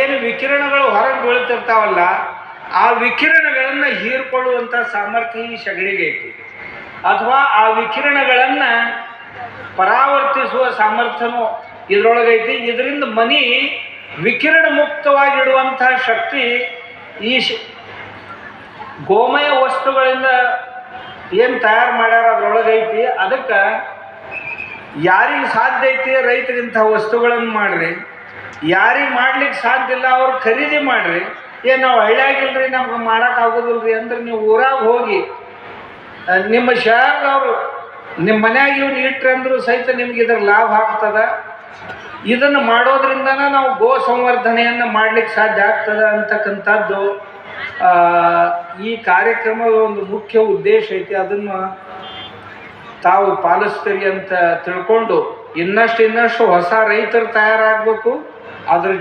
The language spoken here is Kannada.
ಏನು ವಿಕಿರಣಗಳು ಹೊರಗೆ ಬೀಳ್ತಿರ್ತಾವಲ್ಲ, ಆ ವಿಕಿರಣಗಳನ್ನು ಹೀರ್ಕೊಳ್ಳುವಂಥ ಸಾಮರ್ಥ್ಯ ಈ ಸಗಣಿಗೆ ಐತಿ. ಅಥವಾ ಆ ವಿಕಿರಣಗಳನ್ನು ಪರಾವರ್ತಿಸುವ ಸಾಮರ್ಥ್ಯನೂ ಇದರೊಳಗೈತಿ. ಇದರಿಂದ ಮನೆ ವಿಕಿರಣ ಮುಕ್ತವಾಗಿಡುವಂಥ ಶಕ್ತಿ ಈ ಗೋಮಯ ವಸ್ತುಗಳಿಂದ ಏನು ತಯಾರು ಮಾಡ್ಯಾರ ಅದರೊಳಗೈತಿ. ಅದಕ್ಕೆ ಯಾರಿಗೆ ಸಾಧ್ಯ ಐತಿ ರೈತರು ಇಂಥ ವಸ್ತುಗಳನ್ನು ಮಾಡ್ರಿ, ಯಾರಿಗೆ ಮಾಡ್ಲಿಕ್ಕೆ ಸಾಧ್ಯ ಇಲ್ಲ ಅವ್ರು ಖರೀದಿ ಮಾಡ್ರಿ. ನಾವು ಹಳ್ಳಿಯಾಗಿಲ್ರಿ ನಮ್ಗೆ ಮಾಡೋಕ್ಕಾಗೋದಿಲ್ರಿ ಅಂದ್ರೆ ನೀವು ಊರಾಗ ಹೋಗಿ ನಿಮ್ಮ ಶಹರದವರು ನಿಮ್ಮ ಮನ್ಯಾಗ ಇವ್ನು ಇಟ್ರಿ ಅಂದರೂ ಸಹಿತ ನಿಮ್ಗೆ ಇದ್ರ ಲಾಭ ಆಗ್ತದೆ. ಇದನ್ನು ಮಾಡೋದ್ರಿಂದನೇ ನಾವು ಗೋ ಸಂವರ್ಧನೆಯನ್ನು ಮಾಡ್ಲಿಕ್ಕೆ ಸಾಧ್ಯ ಆಗ್ತದೆ ಅಂತಕ್ಕಂಥದ್ದು ಈ ಕಾರ್ಯಕ್ರಮದ ಒಂದು ಮುಖ್ಯ ಉದ್ದೇಶ ಐತಿ. ಅದನ್ನು ತಾವು ಪಾಲಿಸ್ತೀರಿ ಅಂತ ತಿಳ್ಕೊಂಡು ಇನ್ನಷ್ಟು ಹೊಸ ರೈತರು ತಯಾರಾಗಬೇಕು. ಅದ್ರ